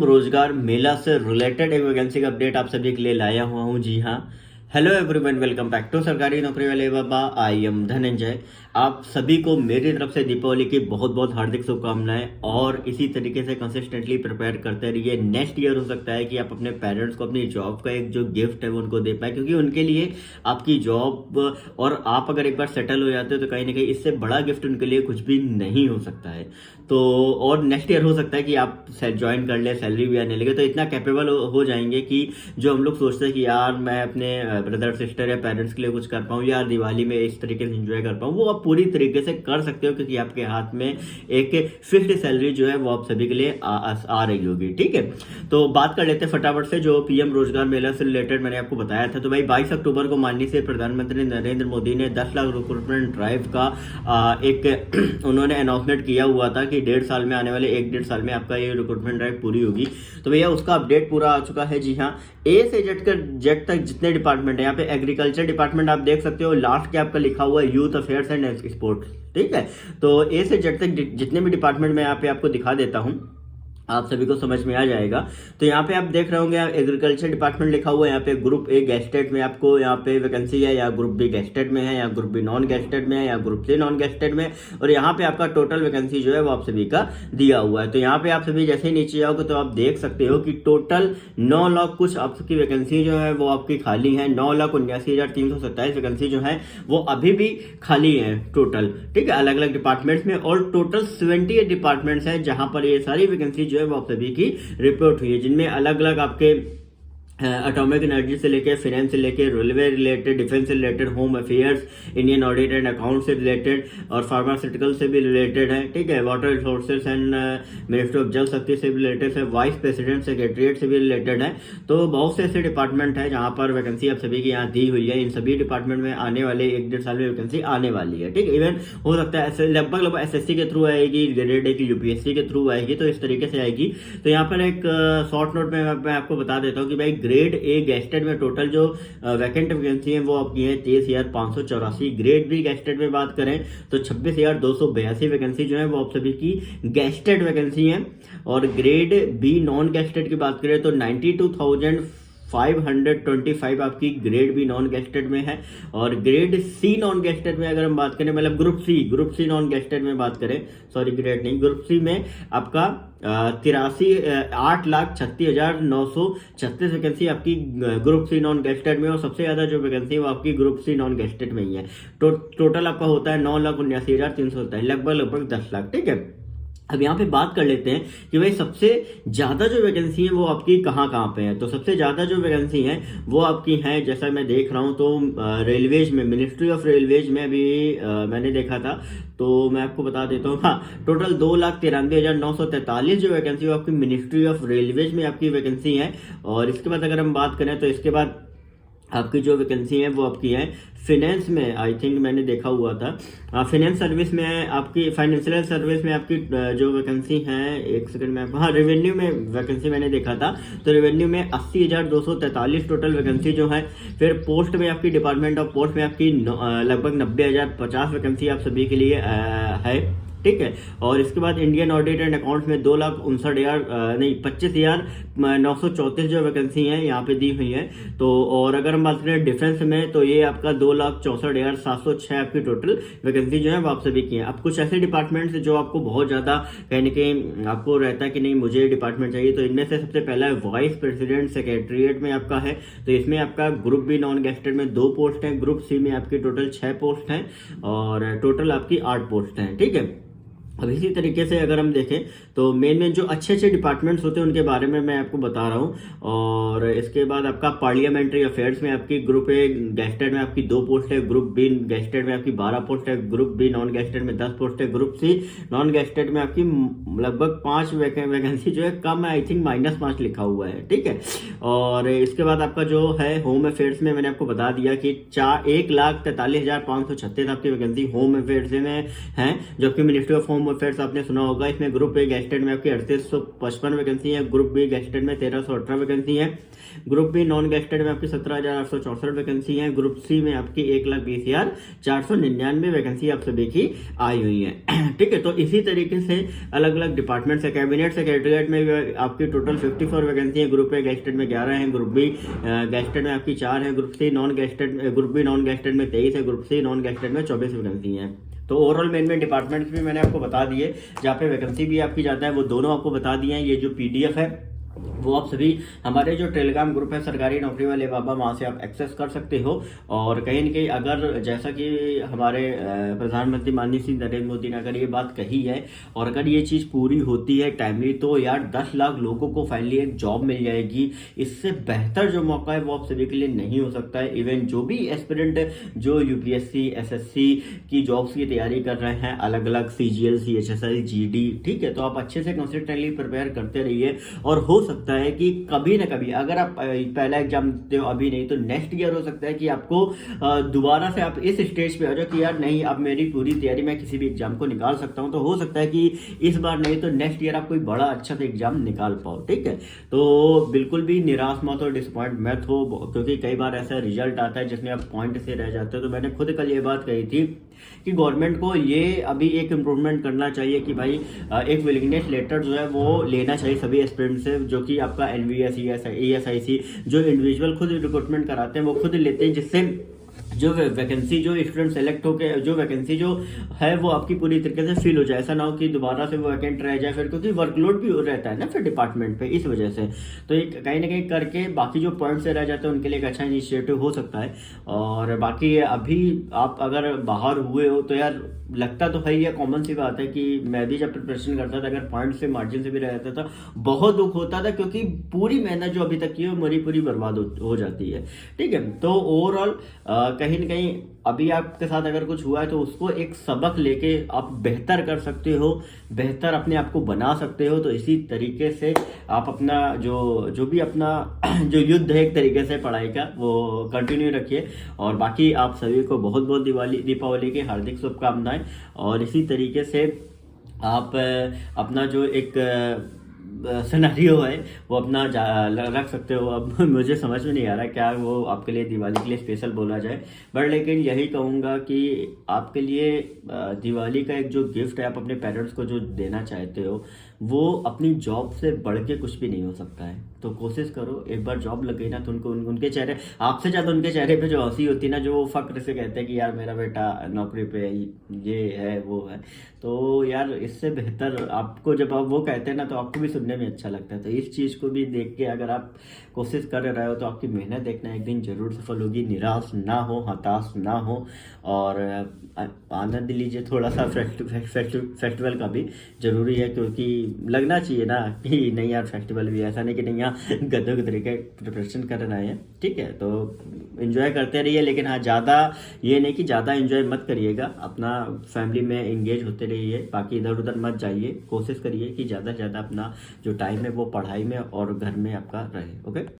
रोजगार मेला से रिलेटेड एक वैकेंसी का अपडेट आप सभी के लिए लाया हुआ हूँ। जी हाँ, hello everyone, welcome back to सरकारी नौकरी वाले बाबा। I am Dhananjay. आप सभी को मेरी तरफ से दीपावली की बहुत बहुत हार्दिक शुभकामनाएं और इसी तरीके से कंसिस्टेंटली प्रिपेयर करते रहिए। नेक्स्ट ईयर हो सकता है कि आप अपने पेरेंट्स को अपनी जॉब का एक जो गिफ्ट है वो उनको दे पाए, क्योंकि उनके लिए आपकी जॉब और आप अगर एक बार सेटल हो जाते हो तो कहीं ना कहीं इससे बड़ा गिफ्ट उनके लिए कुछ भी नहीं हो सकता है। तो और नेक्स्ट ईयर हो सकता है कि आप ज्वाइन कर ले, सैलरी भी आने लगे तो इतना कैपेबल हो जाएंगे कि जो हम लोग सोचते हैं कि यार मैं अपने ब्रदर सिस्टर या पेरेंट्स के लिए कुछ कर पाऊँ या दिवाली में इस तरीके से एंजॉय कर पाऊँ, वो आप पूरी तरीके से कर सकते हो, क्योंकि आपके हाथ में एक फिक्स्ड सैलरी जो है वो आप सभी के लिए आ रही होगी। ठीक है, तो बात कर लेते हैं फटाफट से। जो पीएम रोजगार मेला से रिलेटेड मैंने आपको बताया था, तो भाई 22 अक्टूबर को माननीय प्रधानमंत्री नरेंद्र मोदी ने 10 लाख रिक्रूटमेंट ड्राइव का एक उन्होंने अनाउंसमेंट किया हुआ था कि 1.5 साल में, आने वाले 1-1.5 साल में आपका ये रिक्रूटमेंट ड्राइव पूरी होगी। तो भैया उसका अपडेट पूरा आ चुका है। जी हाँ, ए से जेड तक जितने डिपार्टमेंट है, यहाँ पे एग्रीकल्चर डिपार्टमेंट आप देख सकते हो, लास्ट के आपका लिखा हुआ है यूथ अफेयर्स एंड स्पोर्ट्स। ठीक है, तो ए से जेड तक जितने भी डिपार्टमेंट मैं यहाँ पे आपको दिखा देता हूँ, आप सभी को समझ में आ जाएगा। तो यहाँ पे आप देख रहे होंगे एग्रीकल्चर डिपार्टमेंट लिखा हुआ है, यहाँ पे ग्रुप ए गेस्टेड में आपको यहाँ पे वैकेंसी है, या ग्रुप बी गेस्टेड में है, या ग्रुप बी नॉन गेस्टेड में है, या ग्रुप सी नॉन गेस्टेड में। और यहाँ पे आपका टोटल वैकेंसी जो है वो आप सभी का दिया हुआ है। तो यहाँ पे आप सभी जैसे ही नीचे आओगे तो आप देख सकते हो कि टोटल 9 लाख कुछ आपकी वैकेंसी जो है वो आपकी खाली है। 9,79,327 वैकेंसी जो है वो अभी भी खाली है टोटल। ठीक है, अलग अलग डिपार्टमेंट्स में, और टोटल 78 डिपार्टमेंट्स हैं जहां पर ये सारी वैकेंसी जो है वो आप सभी की रिपोर्ट हुई है, जिनमें अलग अलग आपके एटॉमिक एनर्जी से लेकर फाइनेंस से लेकर रेलवे रिलेटेड, डिफेंस से related, home affairs, Indian audit and account से रिलेटेड, और फार्मास्यूटिकल से भी रिलेटेड है। ठीक है, water resources and ministry of जल शक्ति से भी रिलेटेड है, वाइस प्रेसिडेंट सेक्रेटरीट से भी रिलेटेड है। तो बहुत से ऐसे डिपार्टमेंट है जहां पर वैकेंसी आप सभी की यहाँ दी हुई है। इन सभी डिपार्टमेंट में आने वाले 1-1.5 साल में वैकेंसी आने वाली है। ठीक है, इवन हो सकता है लगभग एसएससी के थ्रू आएगी, ग्रेड ए की यूपीएससी के थ्रू आएगी, तो इस तरीके से आएगी। तो यहाँ पर एक शॉर्ट नोट में मैं आपको बता देता हूँ कि भाई ग्रेड ए गेस्टेड में टोटल जो वैकेंट वैकेंसी है वो आपकी है 23,584। ग्रेड बी गेस्टेड में बात करें तो 26,282 वैकेंसी जो है वो आप सभी की गेस्टेड वैकेंसी है। और ग्रेड बी नॉन गेस्टेड की बात करें तो 92,525 आपकी ग्रेड बी नॉन गेस्टेड में है। और ग्रेड सी नॉन गेस्टेड में अगर हम बात करें, मतलब ग्रुप सी नॉन गेस्टेड में बात करें, सॉरी ग्रेड नहीं, ग्रुप सी में आपका 8,36,936 वैकेंसी आपकी ग्रुप सी नॉन गेस्टेड में। और सबसे ज्यादा जो वैकेंसी है वो आपकी ग्रुप सी नॉन गेस्टेड में ही है। टोटल आपका होता है 9,79,327, लगभग 10 लाख। ठीक है, अब यहाँ पे बात कर लेते हैं कि भाई सबसे ज्यादा जो वैकेंसी है वो आपकी कहाँ कहाँ पे है। तो सबसे ज्यादा जो वैकेंसी है वो आपकी है, जैसा मैं देख रहा हूँ, तो रेलवेज में, मिनिस्ट्री ऑफ रेलवेज में अभी मैंने देखा था, तो मैं आपको बता देता हूँ। हाँ, टोटल 2,93,943 जो वैकेंसी वो आपकी मिनिस्ट्री ऑफ रेलवेज में आपकी वैकेंसी है। और इसके बाद अगर हम बात करें तो इसके बाद आपकी जो वैकेंसी है वो आपकी है फिनेंस में, आई थिंक मैंने देखा हुआ था। फिनेंस सर्विस में आपकी, फाइनेंशियल सर्विस में आपकी जो वैकेंसी है, एक सेकंड में आपको, हाँ, रेवेन्यू में वैकेंसी मैंने देखा था। तो रेवेन्यू में 80,243 टोटल वैकेंसी जो है। फिर पोस्ट में आपकी, डिपार्टमेंट ऑफ पोस्ट में आपकी लगभग 90,050 वैकेंसी आप सभी के लिए है। ठीक है, और इसके बाद इंडियन ऑडिट एंड अकाउंट्स में 25,934 जो वैकेंसी है यहाँ पे दी हुई है। तो और अगर हम बात करें डिफेंस में तो ये आपका 2,64,706 आपकी टोटल वैकेंसी जो है वो आप सभी की है। अब कुछ ऐसे डिपार्टमेंट्स जो आपको बहुत ज्यादा कहने के आपको रहता है कि नहीं मुझे डिपार्टमेंट चाहिए, तो इनमें से सबसे पहला है वाइस प्रेसिडेंट सेक्रेटरीट में आपका है। तो इसमें आपका ग्रुप बी नॉन गेस्टेड में 2 पोस्ट है, ग्रुप सी में आपकी टोटल 6 पोस्ट है, और टोटल आपकी 8 पोस्ट है। ठीक है, अब इसी तरीके से अगर हम देखें तो मेन जो अच्छे अच्छे डिपार्टमेंट्स होते हैं उनके बारे में मैं आपको बता रहा हूँ। और इसके बाद आपका पार्लियामेंट्री अफेयर्स में आपकी ग्रुप ए गेस्टेड में आपकी 2 पोस्ट है, ग्रुप बी गेस्टेड में आपकी 12 पोस्ट है, ग्रुप बी नॉन गेस्टेड में 10 पोस्ट है, ग्रुप सी नॉन गेस्टेड में आपकी लगभग 5 वैकेंसी जो है कम है, आई थिंक -5 लिखा हुआ है। ठीक है, और इसके बाद आपका जो है होम अफेयर्स में मैंने आपको बता दिया कि 1,43,536 आपकी वैकेंसी होम अफेयर्स में है, जबकि मिनिस्ट्री ऑफ होम अफेयर्स आपने सुना होगा, इसमें ग्रुप ए गैस्टेड में आपकी 3855 वैकेंसी है, ग्रुप बी गैस्टेड में 1318 वैकेंसी है, ग्रुप बी नॉन गैस्टेड में आपकी 17,864 वैकेंसी है, ग्रुप सी में आपकी 1,20,499 वैकेंसी आप सभी की आई हुई है। ठीक है, तो इसी तरीके से अलग अलग डिपार्टमेंट से, कैबिनेट सेक्रेटरीट में भी आपकी टोटल 54 वैकेंसी है, ग्रुप ए गैस्टेड में 11 है, ग्रुप बी गैस्टेड में आपकी 4 है, ग्रुप बी नॉन गैस्टेड में 23 है, ग्रुप सी नॉन गैस्टेड में 24 वैकेंसी है। तो ओवरऑल मेन डिपार्टमेंट्स भी मैंने आपको बता दिए, जहाँ पे वैकेंसी भी आपकी जाता है वो दोनों आपको बता दिए हैं। ये जो पीडीएफ है वो आप सभी हमारे जो टेलीग्राम ग्रुप है सरकारी नौकरी वाले बाबा, वहाँ से आप एक्सेस कर सकते हो। और कहीं न कहीं अगर जैसा कि हमारे प्रधानमंत्री माननीय श्री नरेंद्र मोदी ने अगर ये बात कही है और अगर ये चीज़ पूरी होती है टाइमली, तो यार 10 लाख लोगों को फाइनली एक जॉब मिल जाएगी। इससे बेहतर जो मौका है वो आप सभी के लिए नहीं हो सकता है। इवन जो भी एस्पिरेंट जो यूपीएससी एसएससी की जॉब्स की तैयारी कर रहे हैं, अलग अलग सीजीएल सीएचएसएल जीडी, ठीक है, तो आप अच्छे से कंसिस्टेंटली प्रिपेयर करते रहिए। और हो सकता है कि कभी ना कभी अगर आप पहला एग्जाम देते हो अभी नहीं, तो नेक्स्ट ईयर हो सकता है कि आपको दोबारा से आप इस स्टेज पे आ जाओ कि यार नहीं, अब मेरी पूरी तैयारी मैं किसी भी एग्जाम को निकाल सकता हूं। तो हो सकता है कि इस बार नहीं तो नेक्स्ट ईयर आप कोई बड़ा अच्छा सा एग्जाम निकाल पाओ। ठीक है, तो बिल्कुल भी निराश मत हो, डिसअपॉइंट मत हो, क्योंकि कई बार ऐसा रिजल्ट आता है जिसमें आप पॉइंट से रह जाते हो। तो मैंने खुद कल ये बात कही थी कि गवर्नमेंट को ये अभी एक इम्प्रूवमेंट करना चाहिए कि भाई एक विलिंगनेस लेटर जो है वो लेना चाहिए सभी एस्पिरेंट से, जो कि आपका एनवीएस ESIC जो इंडिविजुअल खुद रिक्रूटमेंट कराते हैं वो खुद लेते हैं, जिससे जो वैकेंसी जो स्टूडेंट सेलेक्ट होके जो वैकेंसी जो है वो आपकी पूरी तरीके से फिल हो जाए। ऐसा ना हो कि दोबारा से वो वैकेंट रह जाए फिर, क्योंकि वर्कलोड भी रहता है ना फिर डिपार्टमेंट पे, इस वजह से। तो एक कहीं ना कहीं करके बाकी जो पॉइंट से रह जाते हैं उनके लिए एक अच्छा इनिशिएटिव हो सकता है। और बाकी अभी आप अगर बाहर हुए हो तो यार लगता तो है, ये कॉमन सी बात है कि मैं भी जब प्रिपरेशन करता था अगर पॉइंट से मार्जिन से भी रह जाता था बहुत दुख होता था, क्योंकि पूरी मेहनत जो अभी तक की है मेरी पूरी बर्बाद हो जाती है। ठीक है, तो ओवरऑल कहीं ना कहीं अभी आपके साथ अगर कुछ हुआ है तो उसको एक सबक लेके आप बेहतर कर सकते हो, बेहतर अपने आप को बना सकते हो। तो इसी तरीके से आप अपना जो भी अपना जो युद्ध है एक तरीके से पढ़ाई का वो कंटिन्यू रखिए। और बाकी आप सभी को बहुत बहुत दीपावली की हार्दिक शुभकामनाएं। और इसी तरीके से आप अपना जो एक सिनेरियो है वो अपना रख सकते हो। अब मुझे समझ में नहीं आ रहा क्या वो आपके लिए दिवाली के लिए स्पेशल बोला जाए, बट लेकिन यही कहूँगा कि आपके लिए दिवाली का एक जो गिफ्ट है आप अपने पेरेंट्स को जो देना चाहते हो वो अपनी जॉब से बढ़ के कुछ भी नहीं हो सकता है। तो कोशिश करो, एक बार जॉब लग गई ना तो उनके चेहरे, आपसे ज़्यादा उनके चेहरे पे जो हंसी होती है ना, जो वो फक्र से कहते हैं कि यार मेरा बेटा नौकरी पे ये है वो है, तो यार इससे बेहतर आपको जब आप वो कहते हैं ना तो आपको भी सुनने में अच्छा लगता है। तो इस चीज़ को भी देख के अगर आप कोशिश कर रहे हो तो आपकी मेहनत देखना एक दिन जरूर सफल होगी। निराश ना हो, हताश ना हो, और आनंद लीजिए थोड़ा सा। फेस्टिवल का भी जरूरी है, क्योंकि लगना चाहिए ना कि नहीं यार फेस्टिवल भी, ऐसा नहीं कि नहीं यहाँ गधों के तरीके प्रिपरेशन कर रहे हैं। ठीक है, तो एंजॉय करते रहिए, लेकिन हाँ ज़्यादा ये नहीं कि ज़्यादा एंजॉय मत करिएगा, अपना फैमिली में एंगेज होते रहिए, बाकी इधर उधर मत जाइए। कोशिश करिए कि ज़्यादा से ज़्यादा अपना जो टाइम है वो पढ़ाई में और घर में आपका रहे। ओके।